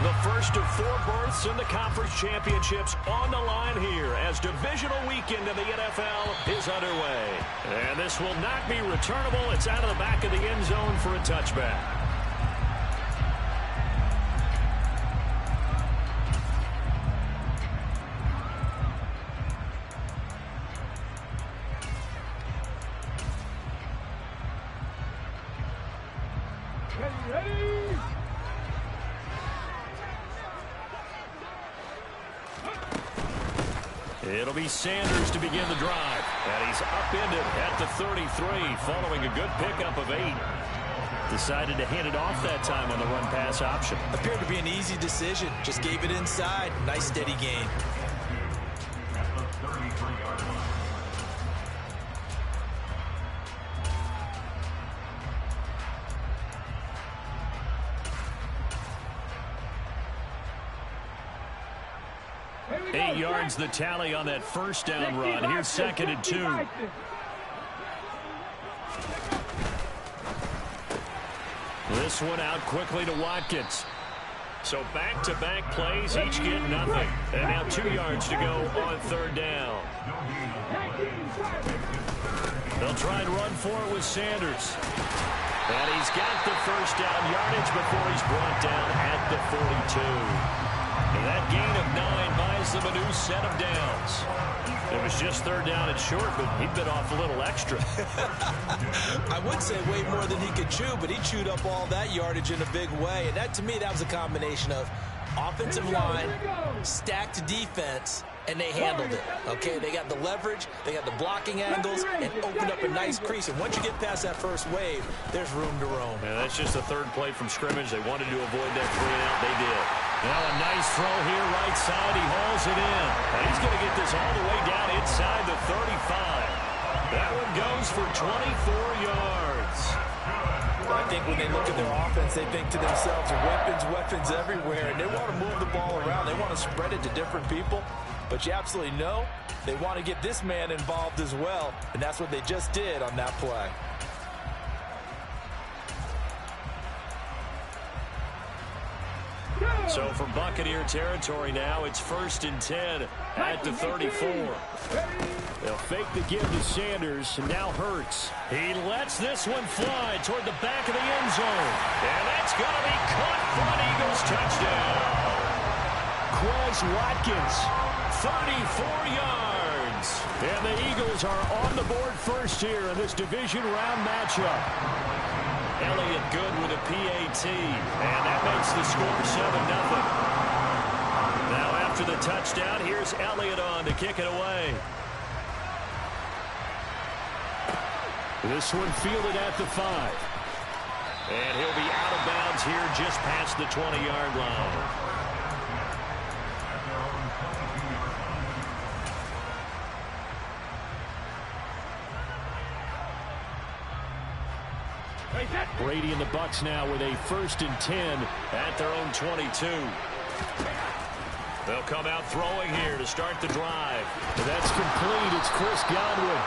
The first of 4 berths in the conference championships on the line here as divisional weekend of the NFL is underway. And this will not be returnable. It's out of the back of the end zone for a touchback. It'll be Sanders to begin the drive. And he's upended at the 33 following a good pickup of 8. Decided to hand it off that time on the run-pass option. Appeared to be an easy decision. Just gave it inside. Nice steady gain. Eight yards the tally on that first down run. Here's 2nd and 2. This one out quickly to Watkins. So back-to-back plays, each get nothing. And now 2 yards to go on 3rd down. They'll try and run for it with Sanders. And he's got the first down yardage before he's brought down at the 42. And that gain of 9 buys them a new set of downs. It was just 3rd down and short, but he bit off a little extra. I would say way more than he could chew, but he chewed up all that yardage in a big way. And that, to me, that was a combination of offensive line, stacked defense, and they handled it. Okay, they got the leverage, they got the blocking angles, and opened up a nice crease. And once you get past that first wave, there's room to roam. Yeah, that's just the 3rd play from scrimmage. They wanted to avoid that 3-and-out. They did. Now a nice throw here, right side. He hauls it in. And he's going to get this all the way down inside the 35. That one goes for 24 yards. I think when they look at their offense, they think to themselves, weapons everywhere, and they want to move the ball around. They want to spread it to different people. But you absolutely know they want to get this man involved as well, and that's what they just did on that play. So from Buccaneer territory now, it's 1st and 10 at the 34. They'll fake the give to Sanders, and now Hurts. He lets this one fly toward the back of the end zone. And that's going to be caught for an Eagles touchdown. Quez Watkins, 34 yards. And the Eagles are on the board first here in this division round matchup. Elliott good with a PAT, and that makes the score 7-0. Now after the touchdown, here's Elliott on to kick it away. This one fielded at the 5. And he'll be out of bounds here just past the 20-yard line. Brady and the Bucs now with a 1st and 10 at their own 22. They'll come out throwing here to start the drive. That's complete. It's Chris Godwin.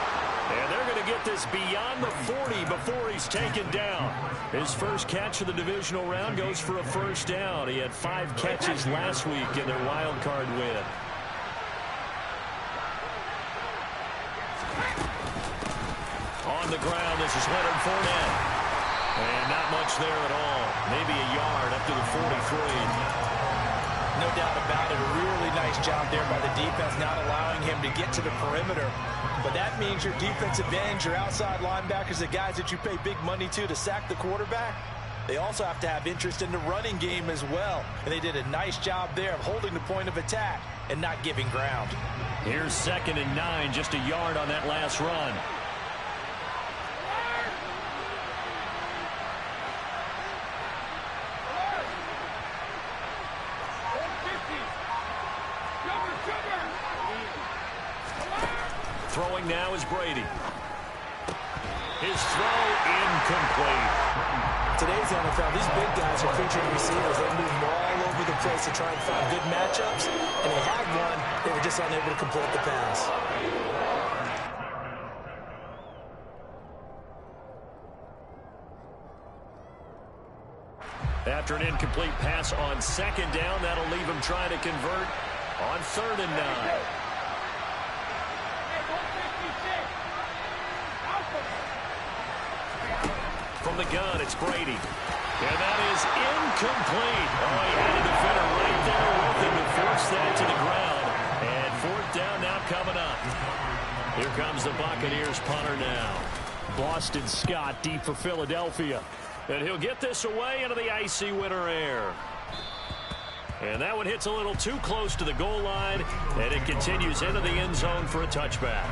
And they're going to get this beyond the 40 before he's taken down. His first catch of the divisional round goes for a 1st down. He had 5 catches last week in their wild card win. On the ground, this is Leonard Fournette. And not much there at all. Maybe a yard up to the 43. No doubt about it. A really nice job there by the defense, not allowing him to get to the perimeter. But that means your defensive ends, your outside linebackers, the guys that you pay big money to sack the quarterback, they also have to have interest in the running game as well. And they did a nice job there of holding the point of attack and not giving ground. Here's 2nd and 9, just a yard on that last run. Throwing now is Brady. His throw incomplete. Today's NFL, these big guys are featured receivers. They move all over the place to try and find good matchups. And they had one. They were just unable to complete the pass. At After an incomplete pass on second down, that'll leave him trying to convert on 3rd and 9. From the gun, it's Brady. And that is incomplete. Oh, he had a defender right there with him to force that to the ground. And 4th down now coming up. Here comes the Buccaneers punter now. Boston Scott deep for Philadelphia. And he'll get this away into the icy winter air. And that one hits a little too close to the goal line. And it continues into the end zone for a touchback.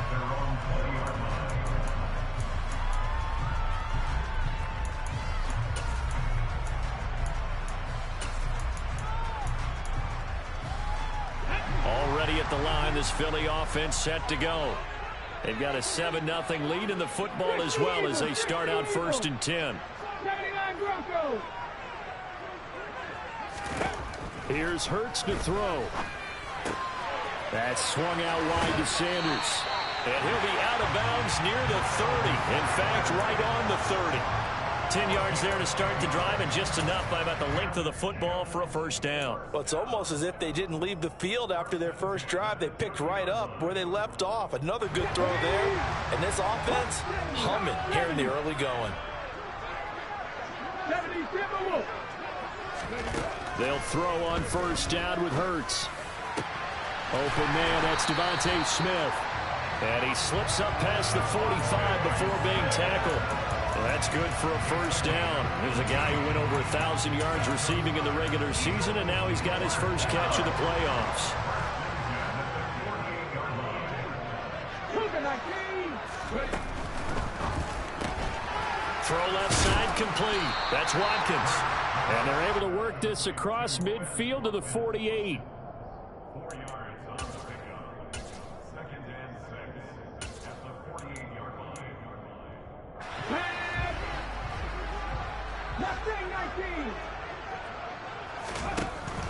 Already at the line, this Philly offense set to go. They've got a 7-0 lead in the football as well as they start out 1st and 10. Here's Hurts to throw. That's swung out wide to Sanders. And he'll be out of bounds near the 30. In fact, right on the 30. 10 yards there to start the drive, and just enough by about the length of the football for a 1st down. Well, it's almost as if they didn't leave the field after their first drive. They picked right up where they left off. Another good throw there. And this offense humming here in the early going. They'll throw on 1st down with Hurts. Open man, that's Devontae Smith. And he slips up past the 45 before being tackled. Well, that's good for a 1st down. There's a guy who went over 1,000 yards receiving in the regular season, and now he's got his first catch of the playoffs. Throw left side complete. That's Watkins. And they're able to work this across midfield to the 48. 4 yards on the pickup. 2nd and 6 at the 48-yard line.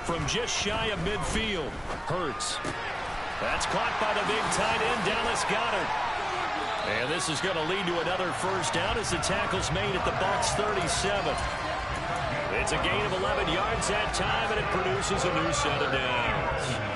From just shy of midfield, Hurts. That's caught by the big tight end, Dallas Goedert. And this is going to lead to another 1st down as the tackle's made at the Bucs 37. It's a gain of 11 yards that time, and it produces a new set of downs.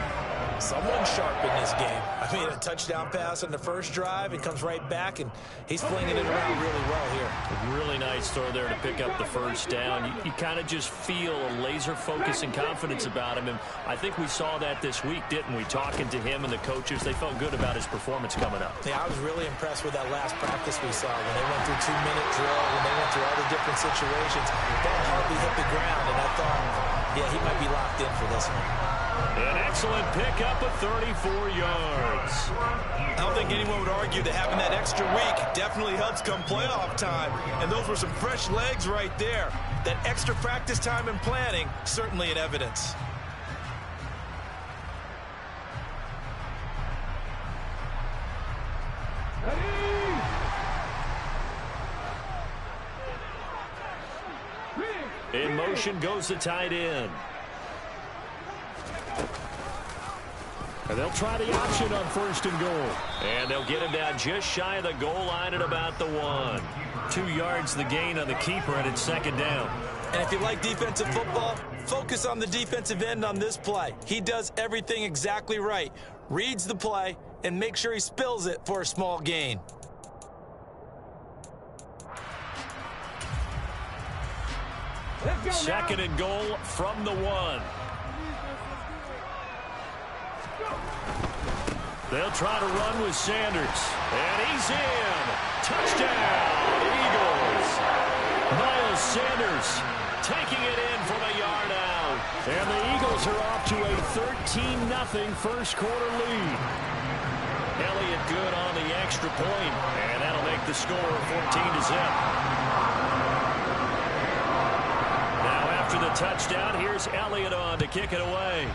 Someone sharp in this game. I mean, a touchdown pass on the first drive. It comes right back, and he's flinging it around really well here. A really nice throw there to pick up the 1st down. You kind of just feel a laser focus and confidence about him, and I think we saw that this week, didn't we? Talking to him and the coaches, they felt good about his performance coming up. Yeah, I was really impressed with that last practice we saw when they went through 2-minute drill, when they went through all the different situations. Ball hardly hit the ground, and I thought, yeah, he might be locked in for this one. An excellent pickup of 34 yards. I don't think anyone would argue that having that extra week definitely helps come playoff time. And those were some fresh legs right there. That extra practice time and planning, certainly in evidence. In motion goes the tight end. And they'll try the option on 1st and goal. And they'll get him down just shy of the goal line at about the 1. 2 yards the gain on the keeper, and it's 2nd down. And if you like defensive football, focus on the defensive end on this play. He does everything exactly right. Reads the play and makes sure he spills it for a small gain. Second and goal from the 1. They'll try to run with Sanders. And he's in. Touchdown, Eagles. Miles Sanders taking it in from a yard out. And the Eagles are off to a 13-0 first quarter lead. Elliott good on the extra point. And that'll make the score 14-0. Now after the touchdown, here's Elliott on to kick it away.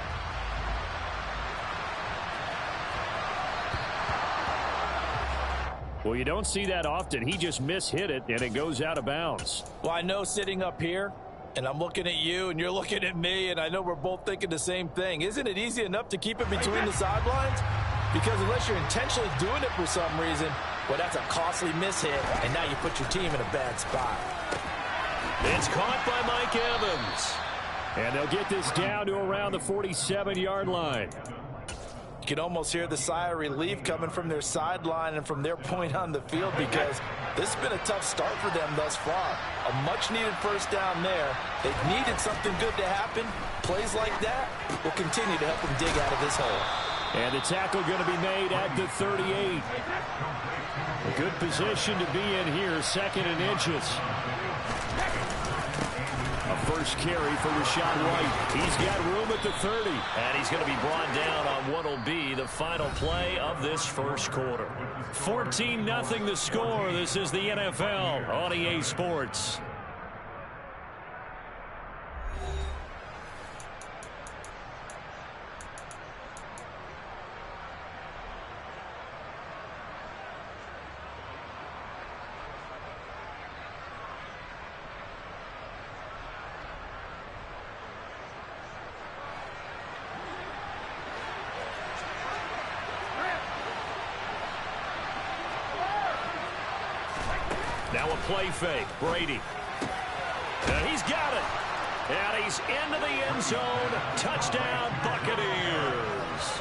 Well, you don't see that often. He just mishit it, and it goes out of bounds. Well, I know sitting up here, and I'm looking at you, and you're looking at me, and I know we're both thinking the same thing. Isn't it easy enough to keep it between the sidelines? Because unless you're intentionally doing it for some reason, well, that's a costly mishit, and now you put your team in a bad spot. It's caught by Mike Evans. And they'll get this down to around the 47-yard line. You can almost hear the sigh of relief coming from their sideline and from their point on the field, because this has been a tough start for them thus far. A much-needed first down there. They've needed something good to happen. Plays like that will continue to help them dig out of this hole. And the tackle going to be made at the 38. A good position to be in here, 2nd and inches. A first carry for Rashad White. He's got room at the 30. And he's going to be brought down on what will be the final play of this first quarter. 14-0 the score. This is the NFL on EA Sports. Now a play fake. Brady. And he's got it. And he's into the end zone. Touchdown, Buccaneers.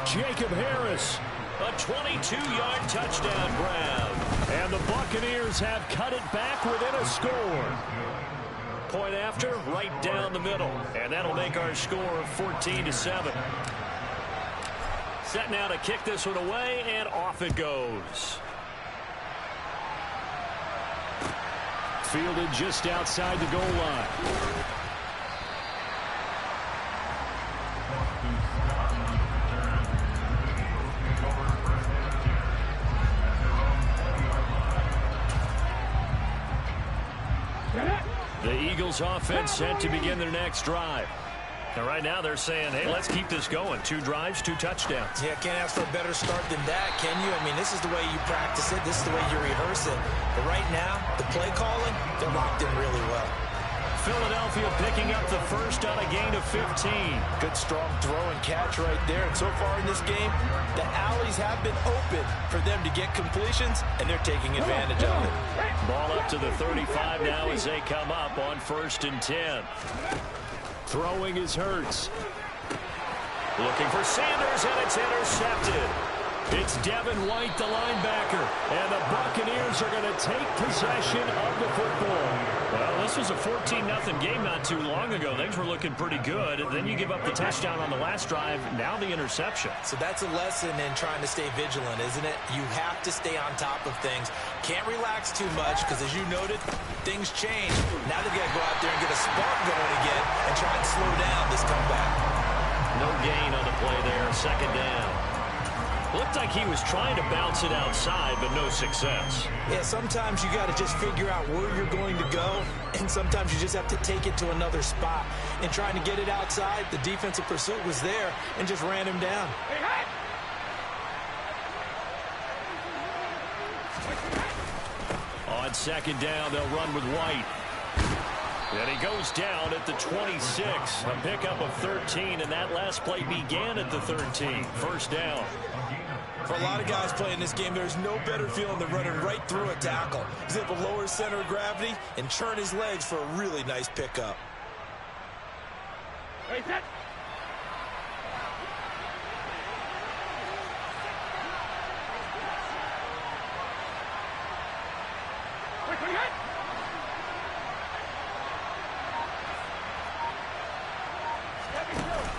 Jacob Harris, a 22-yard touchdown grab. And the Buccaneers have cut it back within a score. Point after, right down the middle. And that'll make our score 14-7. Set now to kick this one away, and off it goes. Fielded just outside the goal line. The Eagles offense set to begin their next drive. And right now they're saying, hey, let's keep this going. 2 drives, 2 touchdowns. Yeah, can't ask for a better start than that, can you? I mean, this is the way you practice it. This is the way you rehearse it. But right now, the play calling, they're locked in really well. Philadelphia picking up the first on a gain of 15. Good, strong throw and catch right there. And so far in this game, the alleys have been open for them to get completions, and they're taking advantage of it. Ball up to the 35 now as they come up on 1st and 10. Throwing is Hurts. Looking for Sanders, and it's intercepted. It's Devin White, the linebacker, and the Buccaneers are going to take possession of the football. Well, this was a 14-0 game not too long ago. Things were looking pretty good. Then you give up the touchdown on the last drive. Now the interception. So that's a lesson in trying to stay vigilant, isn't it? You have to stay on top of things. Can't relax too much because, as you noted, things change. Now they've got to go out there and get a spark going again and try and slow down this comeback. No gain on the play there. 2nd down. Looked like he was trying to bounce it outside, but no success. Yeah, sometimes you got to just figure out where you're going to go, and sometimes you just have to take it to another spot. And trying to get it outside, the defensive pursuit was there and just ran him down. On 2nd down, they'll run with White. And he goes down at the 26. A pickup of 13, and that last play began at the 13. 1st down. For a lot of guys playing this game, there's no better feeling than running right through a tackle. He's able to lower his center of gravity and churn his legs for a really nice pickup. Hey, set.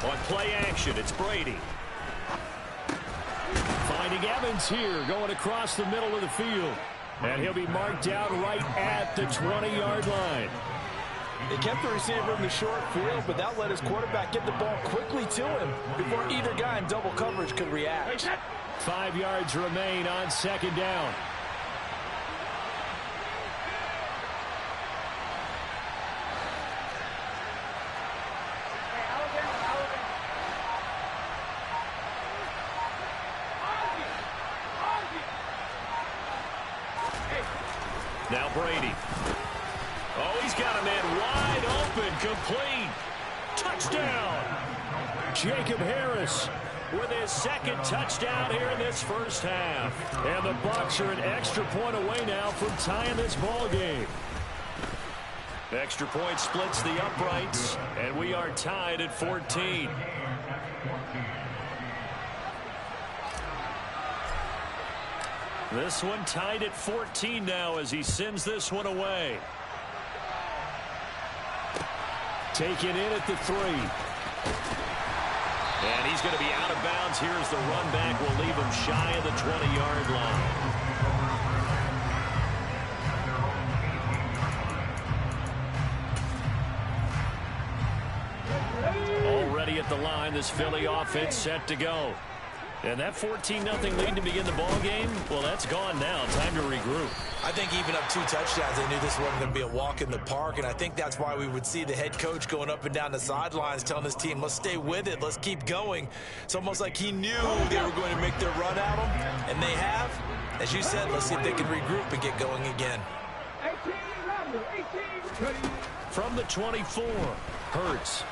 On play action, it's Brady. Finding Evans here, going across the middle of the field. And he'll be marked out right at the 20-yard line. They kept the receiver in the short field, but that let his quarterback get the ball quickly to him before either guy in double coverage could react. 5 yards remain on 2nd down. Now Brady. Oh, he's got a man wide open, complete. Touchdown. Jacob Harris with his 2nd touchdown here in this first half. And the Bucs are an extra point away now from tying this ball game. Extra point splits the uprights, and we are tied at 14. This one tied at 14 now as he sends this one away. Taken in at the 3. And he's going to be out of bounds. Here's the run back. Will leave him shy of the 20-yard line. Already at the line, this Philly offense set to go. And that 14-0 lead to begin the ball game, well, that's gone now. Time to regroup. I think even up 2 touchdowns, they knew this wasn't going to be a walk in the park, and I think that's why we would see the head coach going up and down the sidelines telling his team, let's stay with it, let's keep going. It's almost like he knew they were going to make their run at him, and they have. As you said, let's see if they can regroup and get going again. From the 24, Hurts.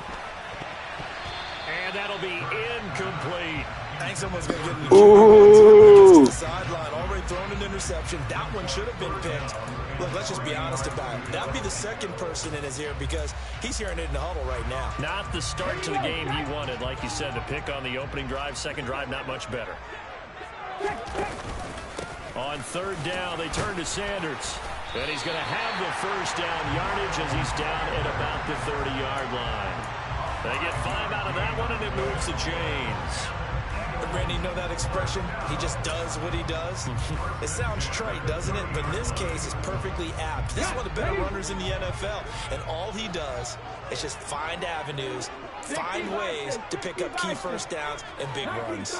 And that'll be incomplete. I think someone's going to get in the to the sideline. Already thrown an interception. That one should have been picked. Look, let's just be honest about it. That'd be the second person in his ear because he's hearing it in the huddle right now. Not the start to the game he wanted. Like you said, the pick on the opening drive, second drive, not much better. On third down, they turn to Sanders. And he's going to have the first down yardage as he's down at about the 30-yard line. They get 5 out of that one, and it moves the chains. Randy, you know that expression? He just does what he does. It sounds trite, doesn't it? But in this case, it's perfectly apt. This is one of the better runners in the NFL. And all he does is just find avenues, find ways to pick up key first downs and big runs.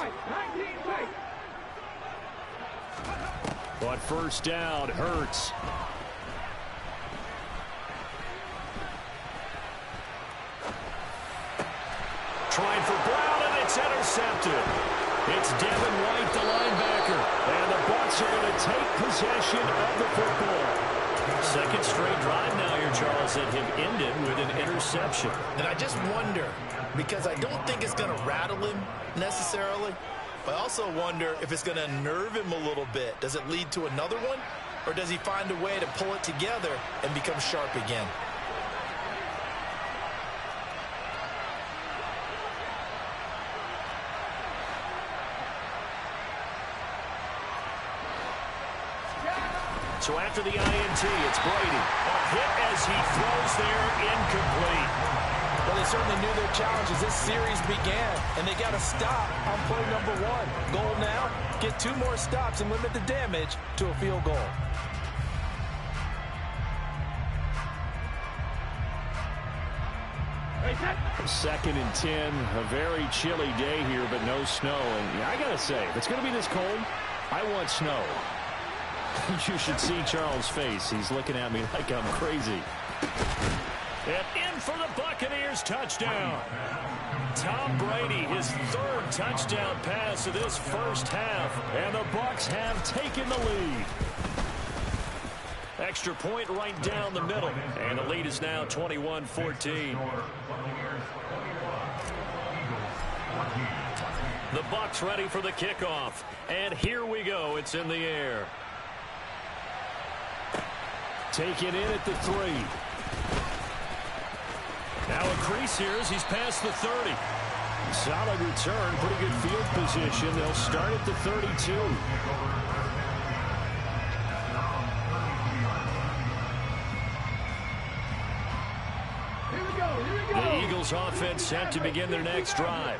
On first down, Hurts. Trying for Brown, and it's intercepted. It's Devin White, the linebacker, and the Bucs are going to take possession of the football. Second straight drive now here, Charles, that have ended with an interception. And I just wonder, because I don't think it's going to rattle him necessarily, but I also wonder if it's going to unnerve him a little bit. Does it lead to another one, or does he find a way to pull it together and become sharp again? So after the INT, it's Brady. A hit as he throws there, incomplete. Well, they certainly knew their challenge as this series began, and they got to stop on play number 1. Goal now, get 2 more stops and limit the damage to a field goal. Second and 10, a very chilly day here, but no snow. And I got to say, if it's going to be this cold, I want snow. You should see Charles' face. He's looking at me like I'm crazy. And in for the Buccaneers touchdown. Tom Brady, his 3rd touchdown pass of this first half. And the Bucs have taken the lead. Extra point right down the middle. And the lead is now 21-14. The Bucs ready for the kickoff. And here we go. It's in the air. Taken in at the 3. Now a crease here as he's past the 30. Solid return, pretty good field position. They'll start at the 32. The Eagles offense set to begin their next drive.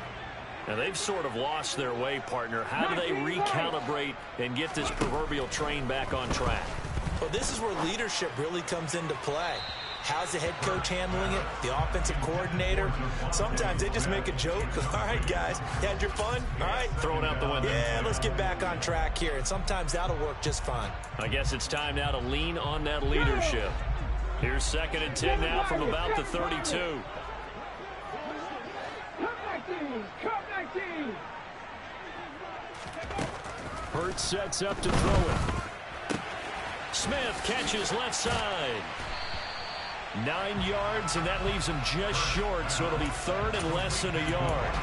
Now they've sort of lost their way, partner. How do they recalibrate and get this proverbial train back on track? Well, this is where leadership really comes into play. How's the head coach handling it? The offensive coordinator? Sometimes they just make a joke. All right, guys, you had your fun? All right. Throw it out the window. Yeah, let's get back on track here. And sometimes that'll work just fine. I guess it's time now to lean on that leadership. Here's 2nd and 10 now from about the 32. Hurts sets up to throw it. Smith catches left side. 9 yards, and that leaves him just short, so it'll be 3rd and less than a yard.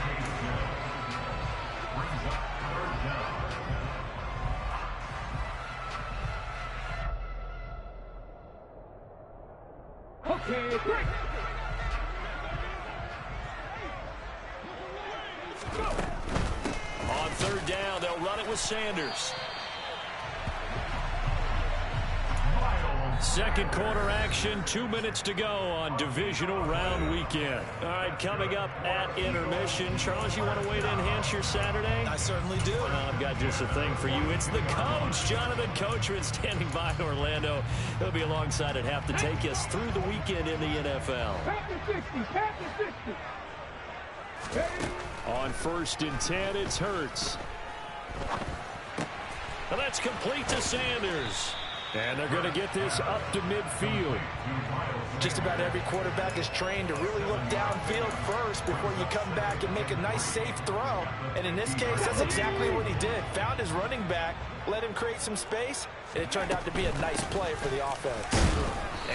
m23. On third down, they'll run it with Sanders. Second quarter action, 2 minutes to go on divisional round weekend. All right, coming up at intermission. Charles, you want to weigh to enhance your Saturday? I certainly do. I've got just a thing for you. It's the coach, Jonathan Coachman, standing by in Orlando. He'll be alongside at half to take us through the weekend in the NFL. Pack the 60, pack the 60. On 1st and 10, it's Hurts. And that's complete to Sanders. And they're going to get this up to midfield. Just about every quarterback is trained to really look downfield first before you come back and make a nice, safe throw. And in this case, that's exactly what he did. Found his running back, let him create some space, and it turned out to be a nice play for the offense.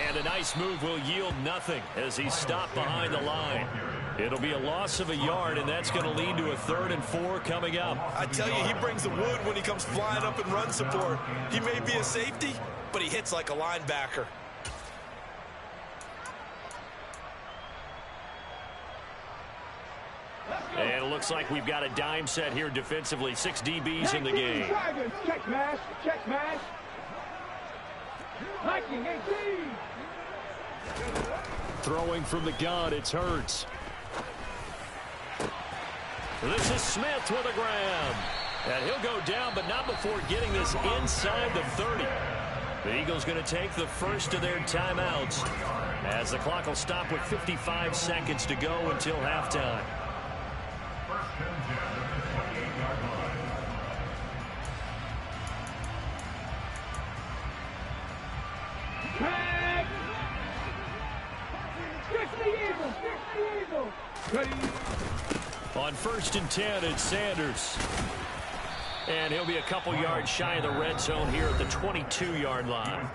And a nice move will yield nothing as he's stopped behind the line. It'll be a loss of a yard, and that's going to lead to a 3rd and 4 coming up. I tell you, he brings the wood when he comes flying up in run support. He may be a safety, but he hits like a linebacker. And it looks like we've got a dime set here defensively. 6 DBs in the game. Check mash, check mash. 19, 18. Throwing from the gun, it's Hurts. This is Smith with a grab. And he'll go down, but not before getting this inside the 30. The Eagles going to take the first of their timeouts as the clock will stop with 55 seconds to go until halftime. First and 10 at the 28-yard line. Pack! Fix the Eagles! Fix the Eagles! Ready? On 1st and 10, it's Sanders. And he'll be a couple yards shy of the red zone here at the 22-yard line.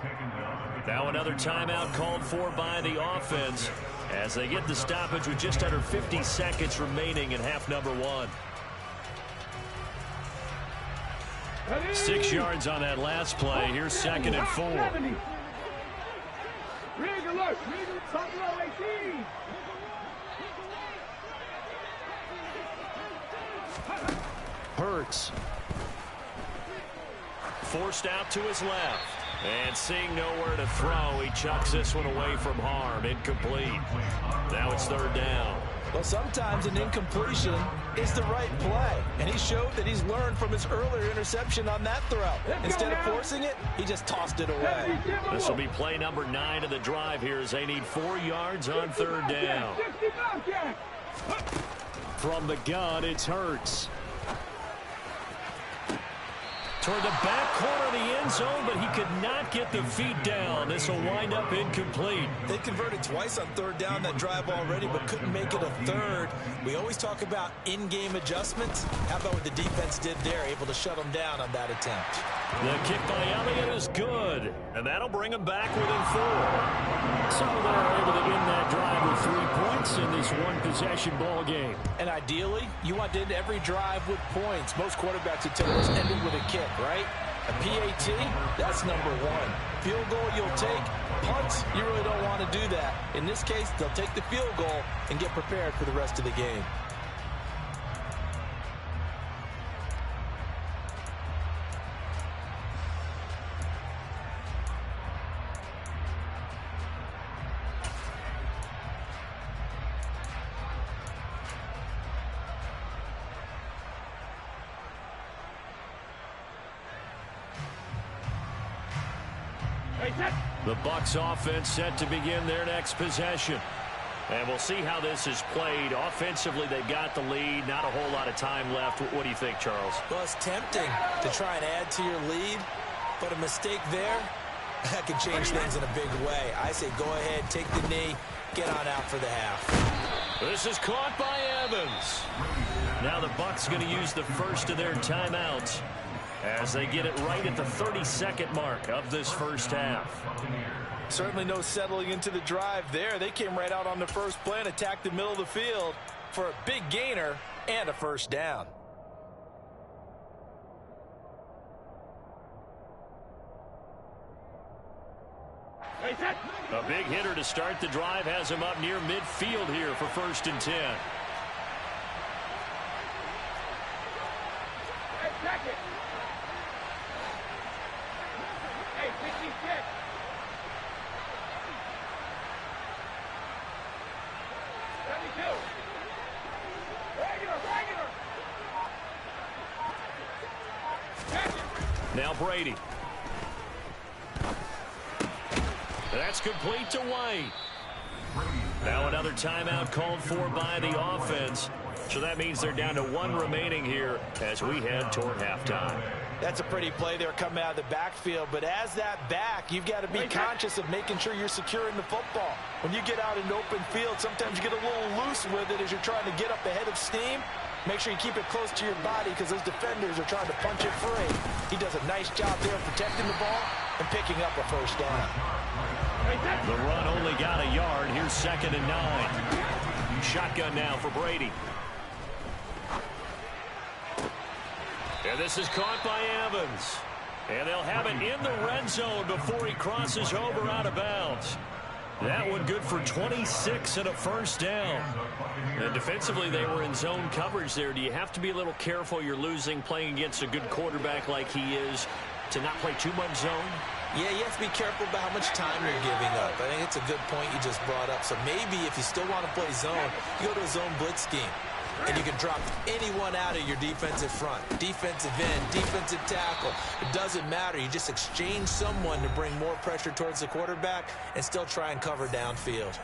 Now another timeout called for by the offense as they get the stoppage with just under 50 seconds remaining in half number 1. 6 yards on that last play. Here's 2nd and 4. Rig alert! Buffalo 18! Hurts. Forced out to his left. And seeing nowhere to throw, he chucks this one away from harm. Incomplete. Now it's 3rd down. Well, sometimes an incompletion is the right play. And he showed that he's learned from his earlier interception on that throw. Instead of forcing it, he just tossed it away. This will be play number 9 of the drive here as they need 4 yards on 3rd down. From the gun, it's Hurts. Toward the back corner of the end zone, but he could not get the feet down. This will wind up incomplete. They converted twice on 3rd down that drive already, but couldn't make it a 3rd. We always talk about in-game adjustments. How about what the defense did there, able to shut them down on that attempt? The kick by Elliott is good, and that'll bring them back within 4. So they're able to end that drive with 3 points in this one-possession ball game. And ideally, you want to end every drive with points. Most quarterbacks would tell us end it with a kick, right? A PAT, that's number 1. Field goal you'll take. Punts, you really don't want to do that. In this case, they'll take the field goal and get prepared for the rest of the game. The Bucs offense set to begin their next possession. And we'll see how this is played. Offensively, they've got the lead. Not a whole lot of time left. What do you think, Charles? Well, it's tempting to try and add to your lead, but a mistake there, that could change things in a big way. I say go ahead, take the knee, get on out for the half. This is caught by Evans. Now the Bucs going to use the first of their timeouts as they get it right at the 32nd mark of this first half. Certainly no settling into the drive there. They came right out on the first play and attacked the middle of the field for a big gainer and a first down. Hey, set. A big hitter to start the drive has him up near midfield here for 1st and 10. Hey, check it. Hey, 56. Now Brady. That's complete to White. Now another timeout called for by the offense. So that means they're down to 1 remaining here as we head toward halftime. That's a pretty play there coming out of the backfield. But as that back, you've got to be conscious of making sure you're securing the football. When you get out in open field, sometimes you get a little loose with it as you're trying to get up ahead of steam. Make sure you keep it close to your body because those defenders are trying to punch it free. He does a nice job there protecting the ball and picking up a 1st down. The run only got a yard. Here's 2nd and 9. Shotgun now for Brady. And this is caught by Evans. And they'll have it in the red zone before he crosses over out of bounds. That one good for 26 and a 1st down. And defensively, they were in zone coverage there. Do you have to be a little careful you're losing playing against a good quarterback like he is to not play too much zone? Yeah, you have to be careful about how much time you're giving up. I think it's a good point you just brought up. So maybe if you still want to play zone, you go to a zone blitz scheme. And you can drop anyone out of your defensive front. Defensive end, defensive tackle. It doesn't matter. You just exchange someone to bring more pressure towards the quarterback and still try and cover downfield.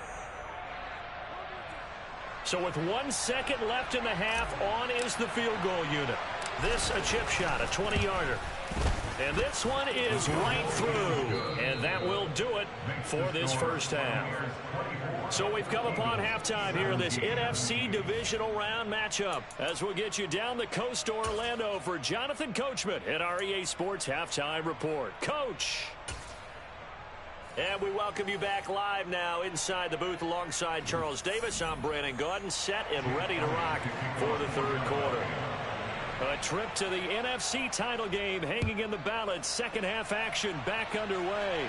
So with 1 second left in the half, on is the field goal unit. This a chip shot, a 20-yarder. And this one is right through. And that will do it for this 1st half. So we've come upon halftime here in this NFC divisional round matchup as we'll get you down the coast to Orlando for Jonathan Coachman at our EA Sports Halftime Report. Coach! And we welcome you back live now inside the booth alongside Charles Davis. I'm Brandon Gaudin, set and ready to rock for the 3rd quarter. A trip to the NFC title game hanging in the balance. 2nd half action back underway.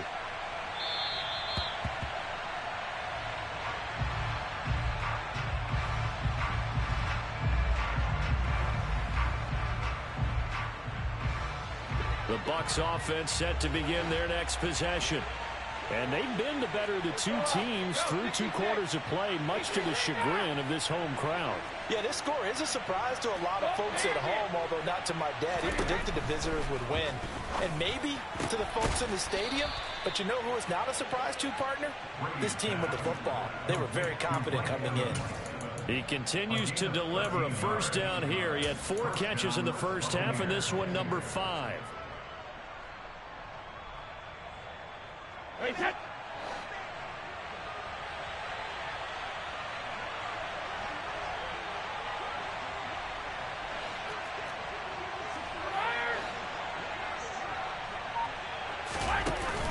The Bucs offense set to begin their next possession. And they've been the better of the 2 teams through 2 quarters of play, much to the chagrin of this home crowd. Yeah, this score is a surprise to a lot of folks at home, although not to my dad. He predicted the visitors would win. And maybe to the folks in the stadium. But you know who is not a surprise to, partner? This team with the football. They were very confident coming in. He continues to deliver a 1st down here. He had 4 catches in the 1st half, and this one number 5.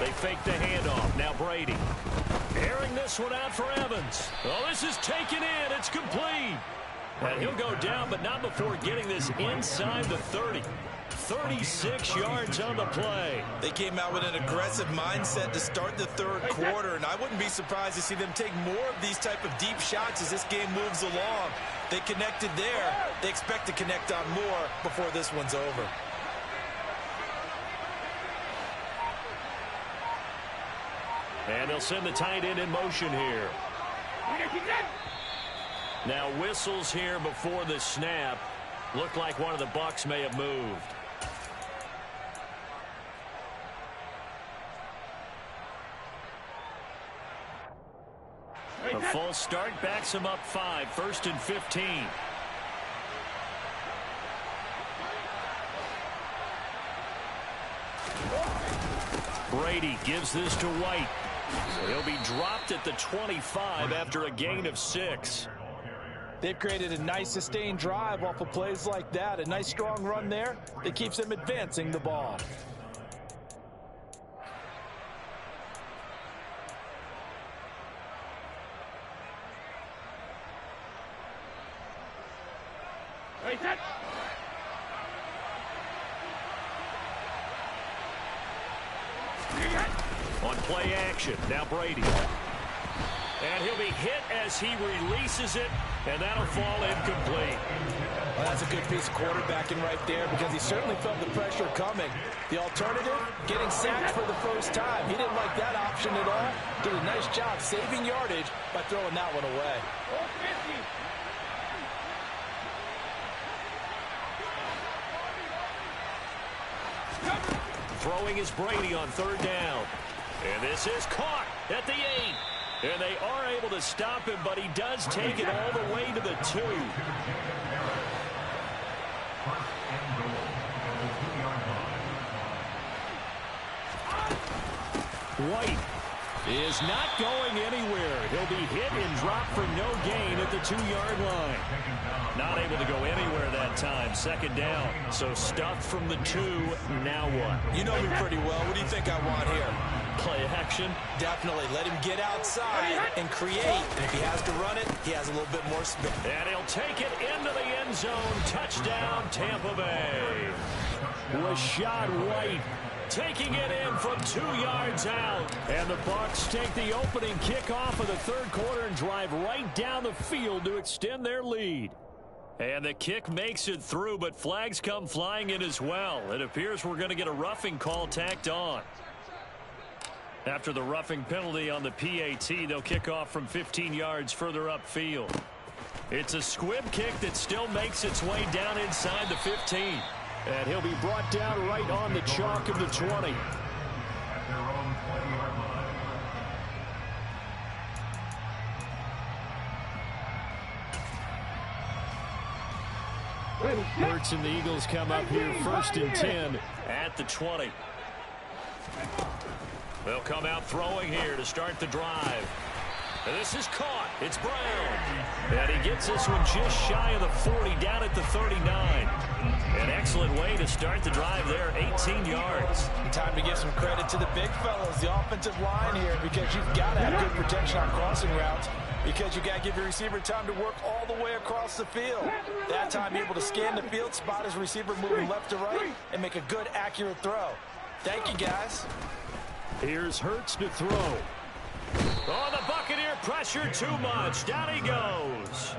They fake the handoff. Now Brady. Airing this one out for Evans. Oh, this is taken in. It's complete. And he'll go down, but not before getting this inside the 30. 36 yards on the play. They came out with an aggressive mindset to start the 3rd quarter, and I wouldn't be surprised to see them take more of these type of deep shots as this game moves along. They connected there. They expect to connect on more before this one's over. And they'll send the tight end in motion here. Now whistles here before the snap. Looked like one of the Bucs may have moved. A full start backs him up 5, 1st and 15. Brady gives this to White. He'll be dropped at the 25 after a gain of 6. They've created a nice sustained drive off of plays like that. A nice strong run there that keeps them advancing the ball. On play action, now Brady. And he'll be hit as he releases it, and that'll fall incomplete. Well, that's a good piece of quarterbacking right there because he certainly felt the pressure coming. The alternative, getting sacked for the first time. He didn't like that option at all. Did a nice job saving yardage by throwing that one away. Throwing is Brady on third down. And this is caught at the 8. And they are able to stop him, but he does take it all the way to the 2. White is not going anywhere. He'll be hit and dropped for no gain at the 2-yard line. Not able to go anywhere that time. Second down. So stuffed from the 2. Now what? You know me pretty well. What do you think I want here? Play action? Definitely. Let him get outside and create. And if he has to run it, he has a little bit more spin. And he'll take it into the end zone. Touchdown, Tampa Bay. Rashad White taking it in from 2 yards out. And the Bucs take the opening kickoff of the third quarter and drive right down the field to extend their lead. And the kick makes it through, but flags come flying in as well. It appears we're going to get a roughing call tacked on. After the roughing penalty on the PAT, they'll kick off from 15 yards further upfield. It's a squib kick that still makes its way down inside the 15. And he'll be brought down right on the chalk of the 20. At their own 20-yard line. Hurts and the Eagles come up here first and 10 at the 20. They'll come out throwing here to start the drive. And this is caught. It's Brown. And he gets this one just shy of the 40 down at the 39. An excellent way to start the drive there, 18 yards. Time to give some credit to the big fellas, the offensive line here, because you've got to have good protection on crossing routes, because you got to give your receiver time to work all the way across the field. That time, able to scan the field, spot his receiver moving left to right, and make a good, accurate throw. Thank you, guys. Here's Hurts to throw. Oh, the Buccaneer pressure too much. Down he goes.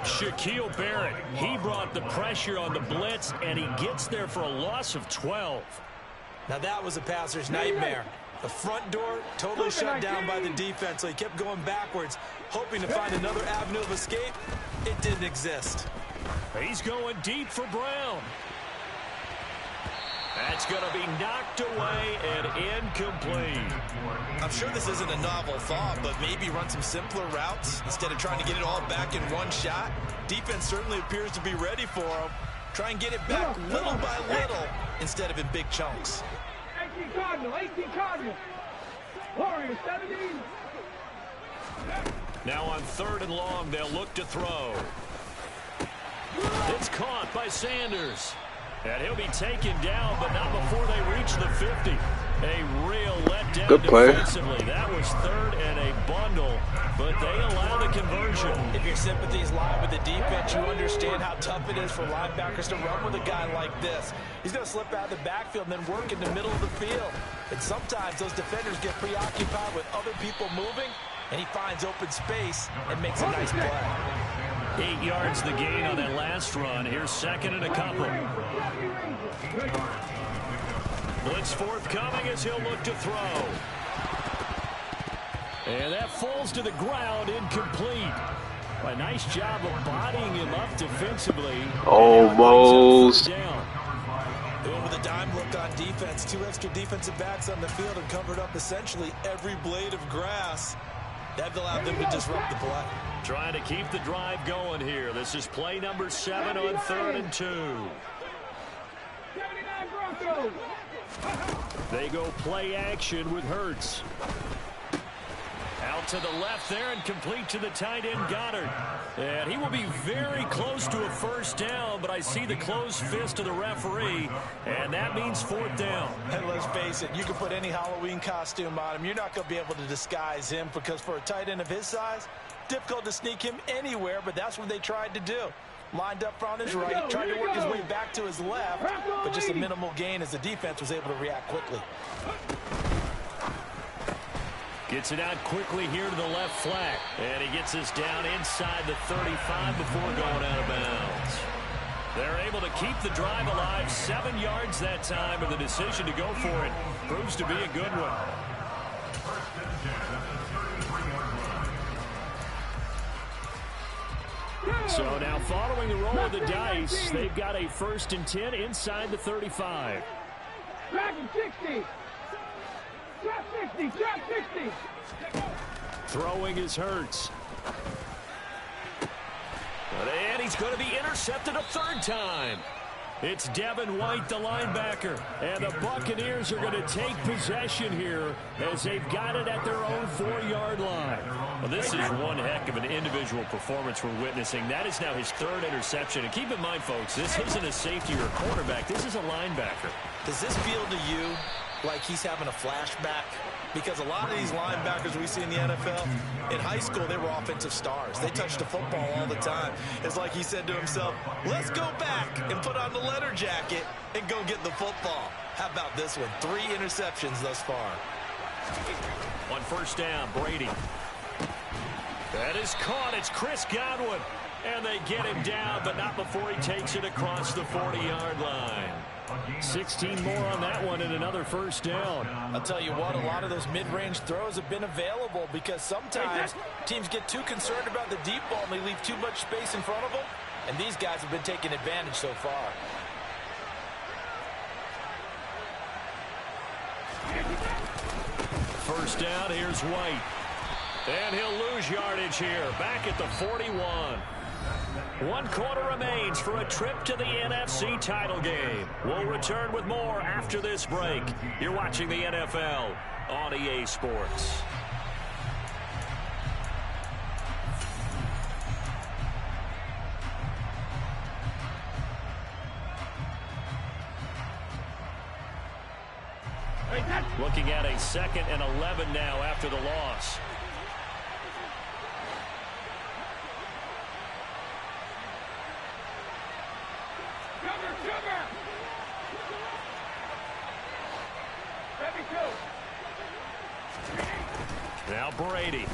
Shaquille Barrett, he brought the pressure on the blitz, and he gets there for a loss of 12. Now that was a passer's nightmare. The front door totally shut down by the defense, so he kept going backwards, hoping to find another avenue of escape. It didn't exist. He's going deep for Brown. That's going to be knocked away and incomplete. I'm sure this isn't a novel thought, but maybe run some simpler routes instead of trying to get it all back in one shot. Defense certainly appears to be ready for him. Try and get it back little by little instead of in big chunks. 18 Cardinal. Warriors 17. Now on third and long, they'll look to throw. It's caught by Sanders. And he'll be taken down, but not before they reach the 50. A real letdown. Good play. Defensively. That was third and a bundle, but they allow the conversion. If your sympathies lie with the defense, you understand how tough it is for linebackers to run with a guy like this. He's going to slip out of the backfield and then work in the middle of the field. And sometimes those defenders get preoccupied with other people moving, and he finds open space and makes a nice play. 8 yards the gain on that last run. Here's second and a couple. Blitz forthcoming as he'll look to throw. And that falls to the ground, incomplete. A nice job of bodying him up defensively. Almost. Doing with a dime look on defense. 2 extra defensive backs on the field and covered up essentially every blade of grass. That allowed them to disrupt the play. Trying to keep the drive going here. This is play number 7 on third and 2. 79 Broncos. They go play action with Hurts. Out to the left there and complete to the tight end Goddard. And he will be very close to a first down, but I see the closed fist of the referee, and that means fourth down. And let's face it, you can put any Halloween costume on him. You're not going to be able to disguise him because for a tight end of his size, difficult to sneak him anywhere, but that's what they tried to do. Lined up on his right, tried to work his way back to his left, but just a minimal gain as the defense was able to react quickly. Gets it out quickly here to the left flat. And he gets this down inside the 35 before going out of bounds. They're able to keep the drive alive. 7 yards that time, and the decision to go for it proves to be a good one. So now following the roll of the dice, they've got a 1st and 10 inside the 35. Back in 60. Drop 60. Drop 60. Throwing is Hurts. And he's going to be intercepted a 3rd time. It's Devin White, the linebacker. And the Buccaneers are going to take possession here as they've got it at their own 4-yard line. Well, this is one heck of an individual performance we're witnessing. That is now his 3rd interception. And keep in mind, folks, this isn't a safety or a cornerback. This is a linebacker. Does this feel to you like he's having a flashback? Because a lot of these linebackers we see in the NFL, in high school, they were offensive stars. They touched the football all the time. It's like he said to himself, let's go back and put on the leather jacket and go get the football. How about this one? 3 interceptions thus far. On 1st down, Brady. That is caught. It's Chris Godwin. And they get him down, but not before he takes it across the 40-yard line. 16 more on that one and another 1st down. I'll tell you what, a lot of those mid-range throws have been available because sometimes teams get too concerned about the deep ball and they leave too much space in front of them. And these guys have been taking advantage so far. First down, here's White. And he'll lose yardage here, back at the 41. 1 quarter remains for a trip to the NFC title game. We'll return with more after this break. You're watching the NFL on EA Sports. Looking at a 2nd and 11 now after the loss. Now Brady.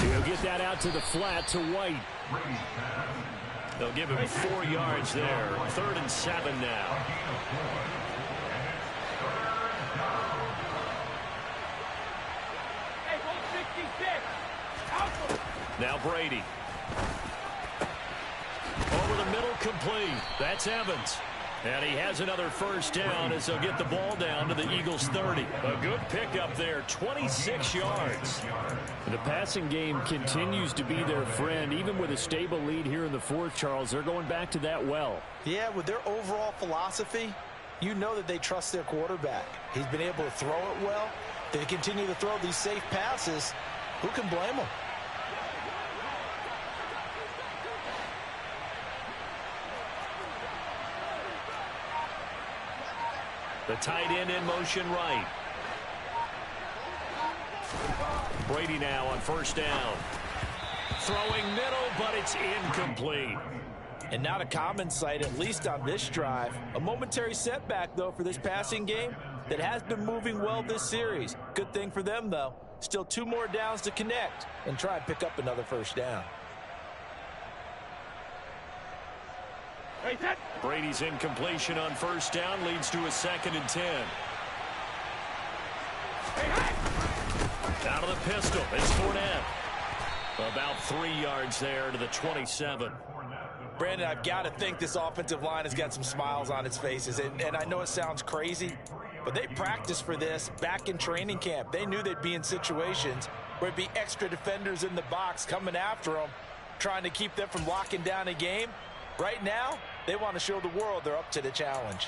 He'll get that out to the flat to White. They'll give him 4 yards there. 3rd and 7 now. Now Brady. Over the middle, complete. That's Evans. And he has another 1st down as they'll get the ball down to the Eagles' 30. A good pickup there, 26 yards. The passing game continues to be their friend. Even with a stable lead here in the 4th, Charles, they're going back to that well. Yeah, with their overall philosophy, you know that they trust their quarterback. He's been able to throw it well. They continue to throw these safe passes. Who can blame them? The tight end in motion right. Brady now on 1st down. Throwing middle, but it's incomplete. And not a common sight, at least on this drive. A momentary setback, though, for this passing game that has been moving well this series. Good thing for them, though. Still 2 more downs to connect and try and pick up another 1st down. Brady's incompletion on 1st down leads to a 2nd and 10. Out of the pistol, it's Fournette. About 3 yards there to the 27. Brandon, I've got to think this offensive line has got some smiles on its faces. And I know it sounds crazy, but they practiced for this back in training camp. They knew they'd be in situations where it'd be extra defenders in the box coming after them, trying to keep them from locking down a game. Right now, they want to show the world they're up to the challenge.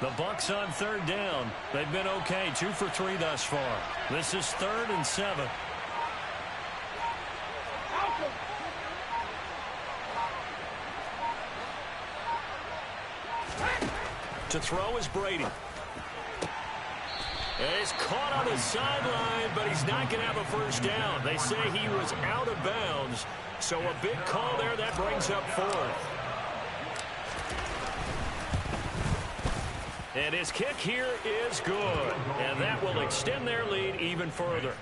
The Bucs on 3rd down. They've been okay, 2 for 3 thus far. This is 3rd and 7. To throw is Brady. And he's caught on the sideline, but he's not going to have a 1st down. They say he was out of bounds, so a big call there that brings up 4th. And his kick here is good. And that will extend their lead even further.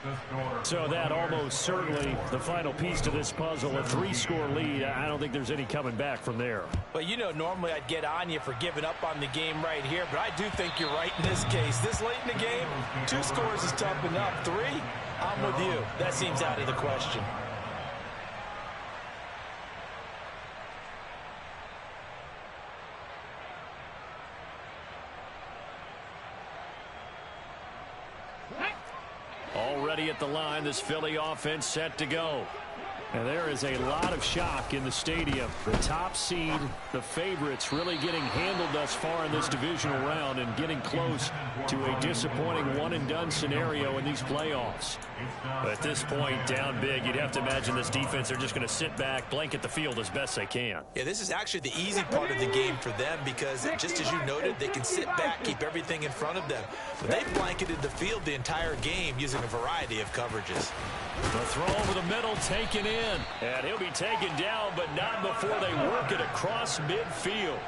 So that almost certainly the final piece to this puzzle, a 3-score lead. I don't think there's any coming back from there. Well, you know, normally I'd get on you for giving up on the game right here, but I do think you're right in this case. This late in the game, 2 scores is tough enough. 3, I'm with you. That seems out of the question. Already at the line, this Philly offense set to go. And there is a lot of shock in the stadium. The top seed, the favorites, really getting handled thus far in this divisional round and getting close to a disappointing one-and-done scenario in these playoffs. But at this point, down big, you'd have to imagine this defense are just going to sit back, blanket the field as best they can. Yeah, this is actually the easy part of the game for them because, just as you noted, they can sit back, keep everything in front of them. But they've blanketed the field the entire game using a variety of coverages. The throw over the middle taken in. And he'll be taken down, but not before they work it across midfield.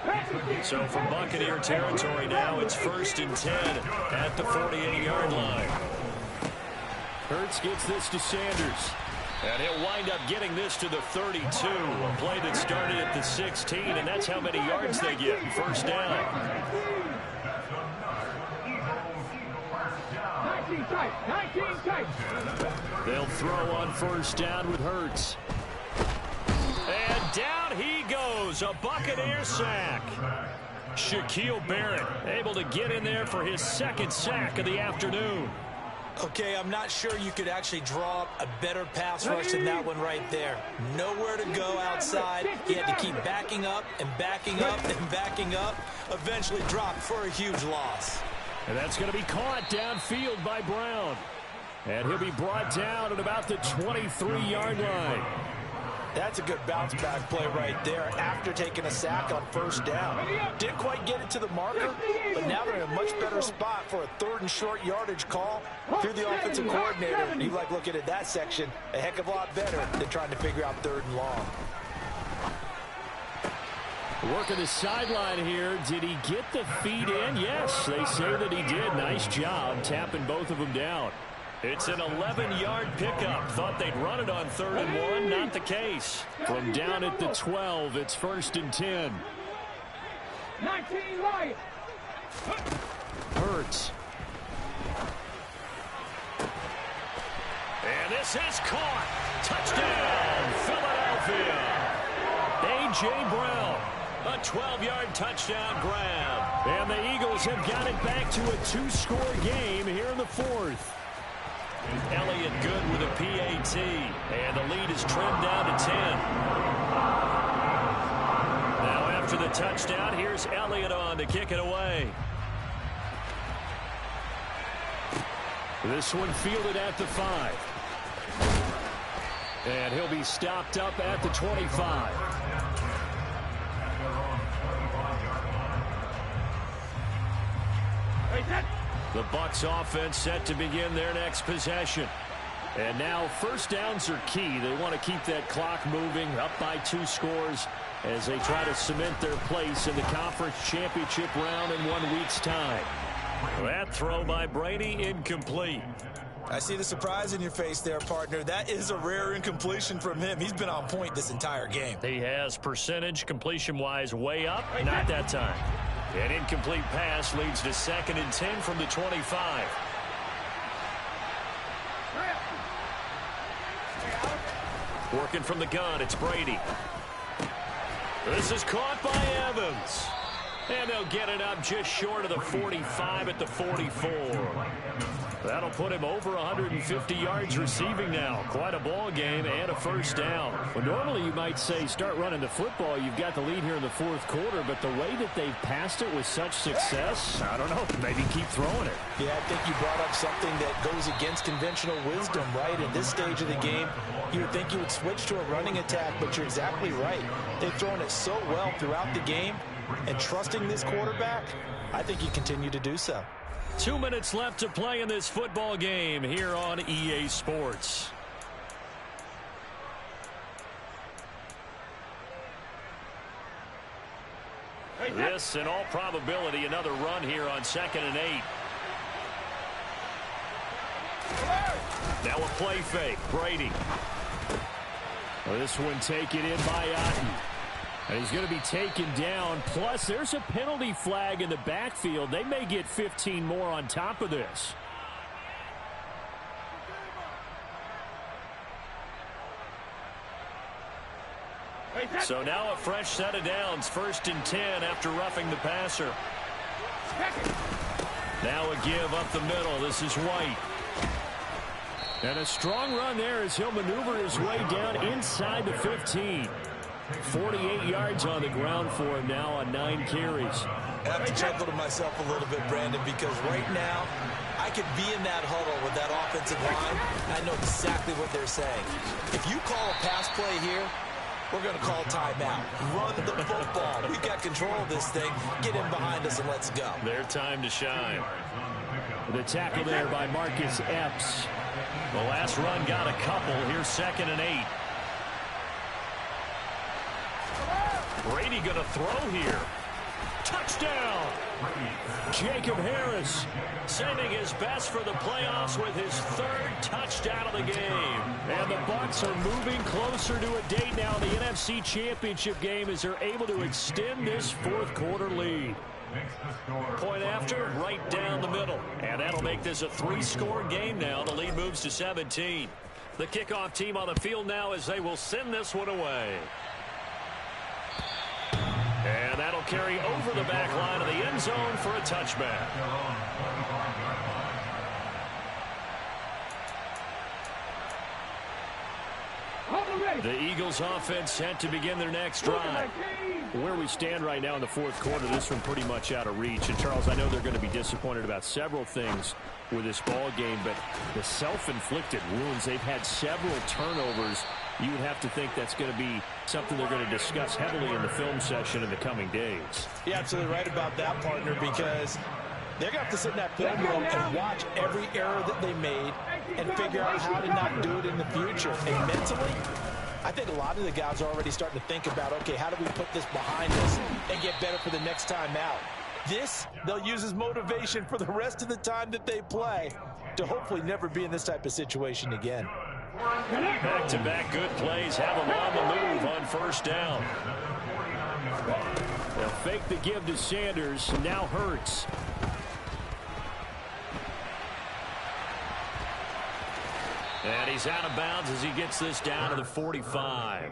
So from Buccaneer territory now, it's 1st and 10 at the 48-yard line. Hurts gets this to Sanders. And he'll wind up getting this to the 32. A play that started at the 16, and that's how many yards they get. 1st down. 19 tight, 19 tight. They'll throw on 1st down with Hurts. And down he goes. A Buccaneer sack. Shaquille Barrett able to get in there for his 2nd sack of the afternoon. Okay, I'm not sure you could actually draw up a better pass rush than that one right there. Nowhere to go outside. He had to keep backing up and backing up and backing up. Eventually dropped for a huge loss. And that's going to be caught downfield by Brown. And he'll be brought down at about the 23-yard line. That's a good bounce-back play right there after taking a sack on 1st down. Didn't quite get it to the marker, but now they're in a much better spot for a 3rd and short yardage call through the offensive coordinator. You like looking at that section a heck of a lot better than trying to figure out 3rd and long. Working the sideline here. Did he get the feet in? Yes, they say that he did. Nice job tapping both of them down. It's an 11-yard pickup. Thought they'd run it on 3rd and 1. Not the case. From down at the 12, it's 1st and 10. 19 right. Hurts. And this is caught. Touchdown, Philadelphia. A.J. Brown. A 12-yard touchdown grab. And the Eagles have got it back to a 2-score game here in the 4th. Elliott good with a PAT. And the lead is trimmed down to 10. Now after the touchdown, here's Elliott on to kick it away. This one fielded at the 5. And he'll be stopped up at the 25. The Bucs offense set to begin their next possession. And now 1st downs are key. They want to keep that clock moving up by 2 scores as they try to cement their place in the conference championship round in 1 week's time. That throw by Brady incomplete. I see the surprise in your face there, partner. That is a rare incompletion from him. He's been on point this entire game. He has percentage completion-wise way up. Not that time. An incomplete pass leads to 2nd and 10 from the 25. Working from the gun, it's Brady. This is caught by Evans. And they'll get it up just short of the 45 at the 44. That'll put him over 150 yards receiving now. Quite a ball game and a 1st down. Well, normally you might say start running the football. You've got the lead here in the 4th quarter, but the way that they've passed it with such success, I don't know, maybe keep throwing it. Yeah, I think you brought up something that goes against conventional wisdom, right? In this stage of the game, you would think you would switch to a running attack, but you're exactly right. They've thrown it so well throughout the game, and trusting this quarterback, I think you continue to do so. 2 minutes left to play in this football game here on EA Sports. This, in all probability, another run here on 2nd and 8. Now a play fake. Brady. This one taken in by Otten. And he's going to be taken down. Plus, there's a penalty flag in the backfield. They may get 15 more on top of this. So now a fresh set of downs. 1st and 10 after roughing the passer. Now a give up the middle. This is White. And a strong run there as he'll maneuver his way down inside the 15. 48 yards on the ground for him now on 9 carries. I have to chuckle to myself a little bit, Brandon, because right now I could be in that huddle with that offensive line. I know exactly what they're saying. If you call a pass play here, we're going to call timeout. Run the football. We've got control of this thing. Get in behind us and let's go. Their time to shine. The tackle there by Marcus Epps. The last run got a couple. Here's 2nd and 8. Brady going to throw here. Touchdown! Jacob Harris saving his best for the playoffs with his 3rd touchdown of the game. And the Bucs are moving closer to a date now in the NFC Championship game as they're able to extend this 4th quarter lead. Point after, right down the middle. And that'll make this a 3-score game now. The lead moves to 17. The kickoff team on the field now as they will send this one away. And that'll carry over the back line of the end zone for a touchback. The Eagles offense set to begin their next drive. Where we stand right now in the 4th quarter, this one pretty much out of reach. And Charles, I know they're going to be disappointed about several things with this ball game, but the self-inflicted wounds, they've had several turnovers. You would have to think that's going to be something they're going to discuss heavily in the film session in the coming days. You're absolutely right about that, partner, because they're going to have to sit in that film room and watch every error that they made and figure out how to not do it in the future. And mentally, I think a lot of the guys are already starting to think about, okay, how do we put this behind us and get better for the next time out? This, they'll use as motivation for the rest of the time that they play to hopefully never be in this type of situation again. Back-to-back good plays have them on the move on 1st down. They'll fake the give to Sanders. Now Hurts. And he's out of bounds as he gets this down to the 45.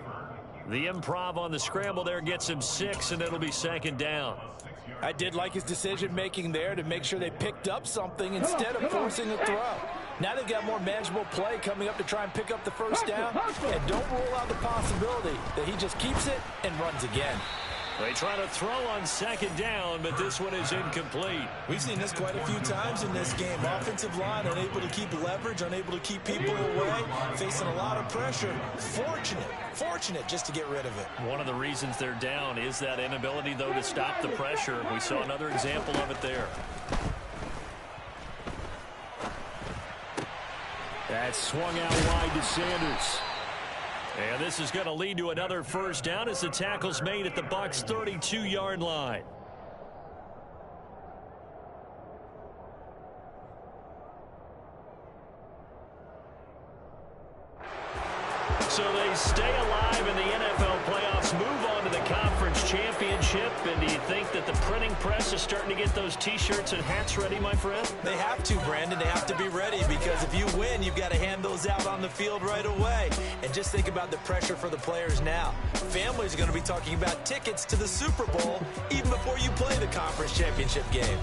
The improv on the scramble there gets him 6, and it'll be 2nd down. I did like his decision-making there to make sure they picked up something instead of forcing a throw. Now they've got more manageable play coming up to try and pick up the 1st down. And don't rule out the possibility that he just keeps it and runs again. They try to throw on 2nd down, but this one is incomplete. We've seen this quite a few times in this game. Offensive line unable to keep leverage, unable to keep people away, facing a lot of pressure. Fortunate just to get rid of it. One of the reasons they're down is that inability, though, to stop the pressure. We saw another example of it there. That swung out wide to Sanders. And this is going to lead to another 1st down as the tackle's made at the Bucs' 32-yard line. So they stay alive in the NFL playoffs, move on to the conference championship. And do you think that the printing press is starting to get those T-shirts and hats ready, my friend? They have to, Brandon. They have to be ready because if you win, you've got to hand those out on the field right away. And just think about the pressure for the players now. Families are going to be talking about tickets to the Super Bowl even before you play the conference championship game.